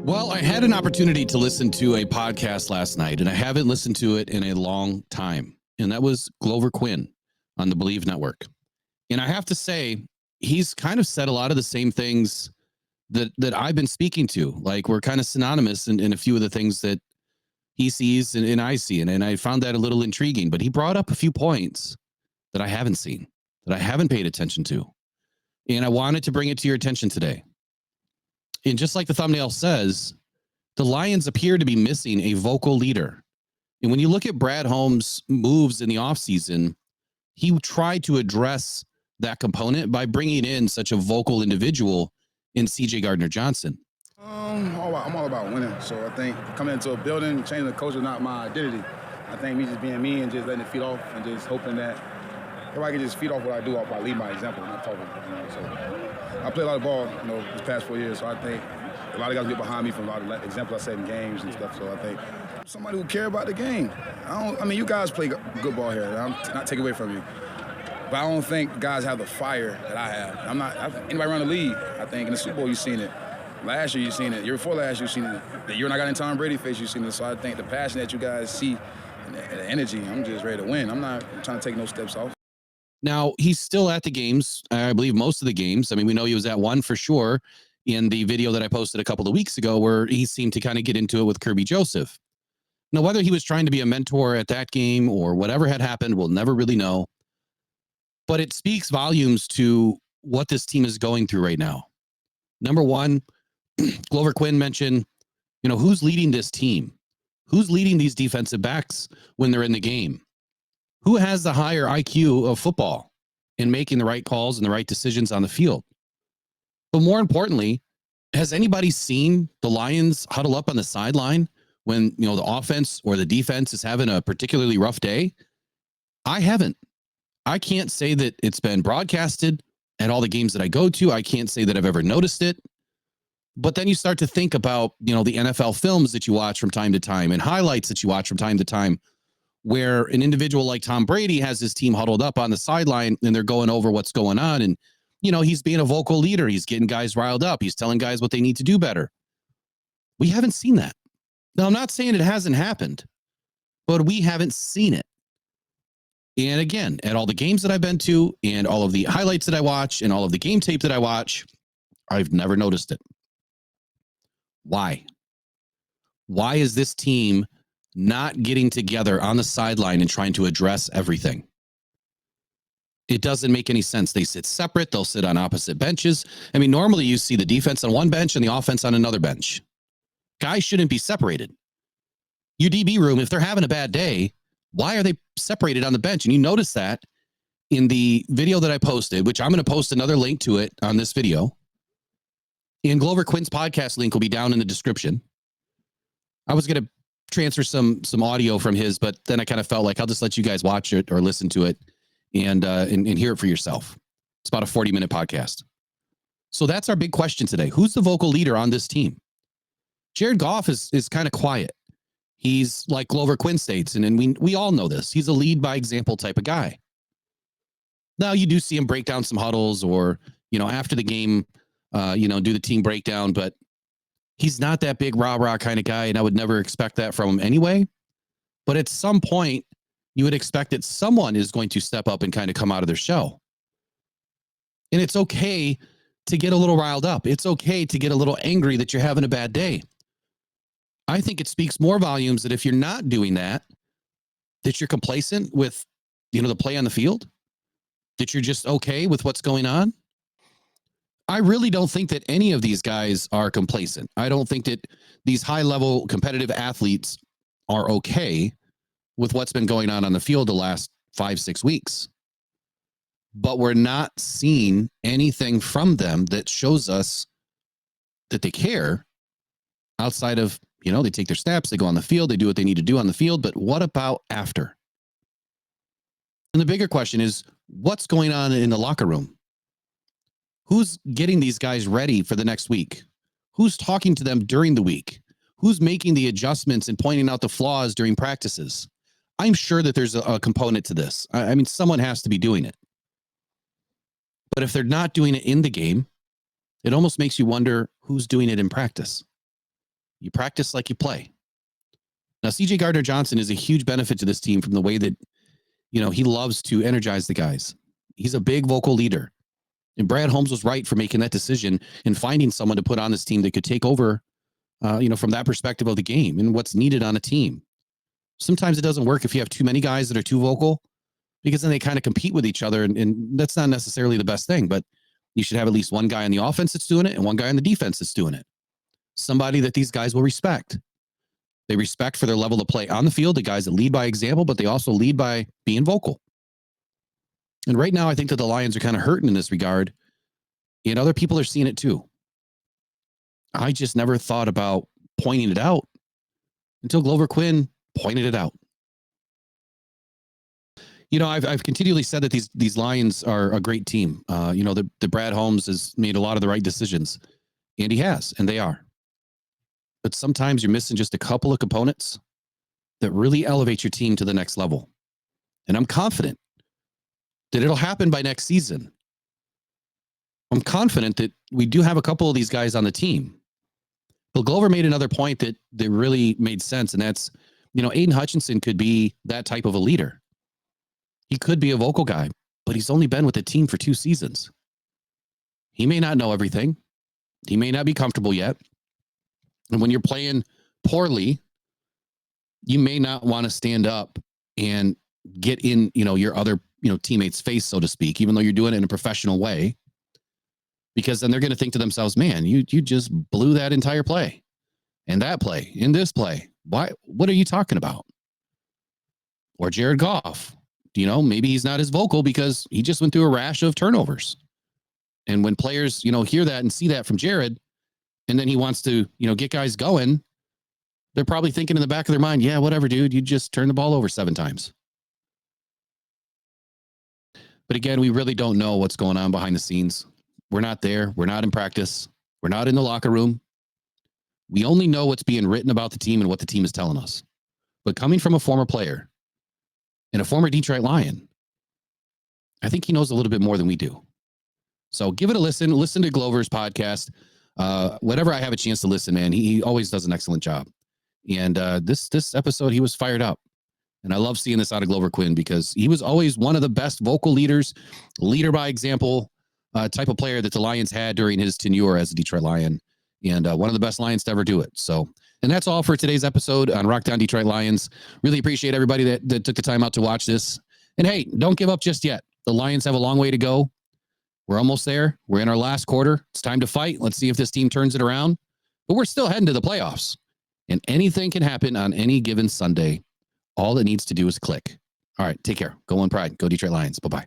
Well, I had an opportunity to listen to a podcast last night, and I haven't listened to it in a long time. And that was Glover Quinn on the Believe Network. And I have to say, he's kind of said a lot of the same things that I've been speaking to. Like we're kind of synonymous in a few of the things that he sees and I see. And I found that a little intriguing. But he brought up a few points that I haven't seen, that I haven't paid attention to. And I wanted to bring it to your attention today. And just like the thumbnail says, the Lions appear to be missing a vocal leader. And when you look at Brad Holmes' moves in the offseason, he tried to address that component by bringing in such a vocal individual in CJ Gardner-Johnson. I'm all about winning. So I think coming into a building, changing the culture is not my identity. I think me just being me and just letting it feed off and just hoping that everybody can just feed off what I do by leading by example, not talking. So I played a lot of ball, this past 4 years. So I think a lot of guys get behind me from a lot of examples I set in games and stuff. So I think somebody who care about the game. You guys play good ball here. I'm not taking away from you. But I don't think guys have the fire that I have. Anybody around the league, I think in the Super Bowl you've seen it. Last year you've seen it. Year before last you've seen it. The year when I got in Tom Brady face you've seen it. So I think the passion that you guys see and the energy, I'm just ready to win. I'm not trying to take no steps off. Now, he's still at the games, I believe most of the games. I mean, we know he was at one for sure in the video that I posted a couple of weeks ago where he seemed to kind of get into it with Kirby Joseph. Now, whether he was trying to be a mentor at that game or whatever had happened, we'll never really know. But it speaks volumes to what this team is going through right now. Number one, Glover Quinn mentioned, who's leading this team? Who's leading these defensive backs when they're in the game? Who has the higher IQ of football in making the right calls and the right decisions on the field? But more importantly, has anybody seen the Lions huddle up on the sideline when, the offense or the defense is having a particularly rough day? I haven't. I can't say that it's been broadcasted at all the games that I go to. I can't say that I've ever noticed it. But then you start to think about, the NFL films that you watch from time to time and highlights that you watch from time to time, where an individual like Tom Brady has his team huddled up on the sideline and they're going over what's going on. And, he's being a vocal leader. He's getting guys riled up. He's telling guys what they need to do better. We haven't seen that. Now, I'm not saying it hasn't happened, but we haven't seen it. And again, at all the games that I've been to and all of the highlights that I watch and all of the game tape that I watch, I've never noticed it. Why? Why is this team not getting together on the sideline and trying to address everything? It doesn't make any sense. They sit separate. They'll sit on opposite benches. I mean, normally you see the defense on one bench and the offense on another bench. Guys shouldn't be separated. Your DB room, if they're having a bad day, why are they separated on the bench? And you notice that in the video that I posted, which I'm going to post another link to it on this video. And Glover Quinn's podcast link will be down in the description. I was going to transfer some audio from his, but then I kind of felt like I'll just let you guys watch it or listen to it and hear it for yourself. It's about a 40-minute podcast. So that's our big question today. Who's the vocal leader on this team? Jared Goff is kind of quiet. He's like Glover Quinn states, and we all know this. He's a lead by example type of guy. Now you do see him break down some huddles or, after the game, do the team breakdown, but he's not that big rah-rah kind of guy, and I would never expect that from him anyway. But at some point, you would expect that someone is going to step up and kind of come out of their shell. And it's okay to get a little riled up. It's okay to get a little angry that you're having a bad day. I think it speaks more volumes that if you're not doing that, that you're complacent with, the play on the field, that you're just okay with what's going on. I really don't think that any of these guys are complacent. I don't think that these high-level competitive athletes are okay with what's been going on the field the last 5-6 weeks. But we're not seeing anything from them that shows us that they care outside of, they take their snaps, they go on the field, they do what they need to do on the field. But what about after? And the bigger question is, what's going on in the locker room? Who's getting these guys ready for the next week? Who's talking to them during the week? Who's making the adjustments and pointing out the flaws during practices? I'm sure that there's a component to this. I mean, someone has to be doing it. But if they're not doing it in the game, it almost makes you wonder who's doing it in practice. You practice like you play. Now, CJ Gardner-Johnson is a huge benefit to this team from the way that, he loves to energize the guys. He's a big vocal leader. And Brad Holmes was right for making that decision and finding someone to put on this team that could take over, from that perspective of the game and what's needed on a team. Sometimes it doesn't work if you have too many guys that are too vocal, because then they kind of compete with each other. And that's not necessarily the best thing, but you should have at least one guy on the offense that's doing it and one guy on the defense that's doing it. Somebody that these guys will respect. They respect for their level of play on the field, the guys that lead by example, but they also lead by being vocal. And right now, I think that the Lions are kind of hurting in this regard, and other people are seeing it too. I just never thought about pointing it out until Glover Quinn pointed it out. I've continually said that these Lions are a great team. The Brad Holmes has made a lot of the right decisions, and he has, and they are. But sometimes you're missing just a couple of components that really elevate your team to the next level. And I'm confident that it'll happen by next season. I'm confident that we do have a couple of these guys on the team. But Glover made another point that really made sense, and that's, Aiden Hutchinson could be that type of a leader. He could be a vocal guy, but he's only been with the team for 2 seasons. He may not know everything. He may not be comfortable yet. And when you're playing poorly, you may not want to stand up and get in, your other, teammates' face, so to speak, even though you're doing it in a professional way, because then they're going to think to themselves, man, you just blew that entire play and that play in this play. Why? What are you talking about? Or Jared Goff, maybe he's not as vocal because he just went through a rash of turnovers. And when players, hear that and see that from Jared, and then he wants to, get guys going, they're probably thinking in the back of their mind, yeah, whatever, dude, you just turned the ball over 7 times. But again, we really don't know what's going on behind the scenes. We're not there. We're not in practice. We're not in the locker room. We only know what's being written about the team and what the team is telling us. But coming from a former player and a former Detroit Lion, I think he knows a little bit more than we do. So give it a listen. Listen to Glover's podcast. Whenever I have a chance to listen, man, he always does an excellent job. And this episode, he was fired up. And I love seeing this out of Glover Quinn because he was always one of the best vocal leaders, leader by example type of player that the Lions had during his tenure as a Detroit Lion. And one of the best Lions to ever do it. So, and that's all for today's episode on Rock Down Detroit Lions. Really appreciate everybody that took the time out to watch this. And hey, don't give up just yet. The Lions have a long way to go. We're almost there. We're in our last quarter. It's time to fight. Let's see if this team turns it around. But we're still heading to the playoffs. And anything can happen on any given Sunday. All it needs to do is click. All right, take care. Go in pride. Go Detroit Lions. Bye-bye.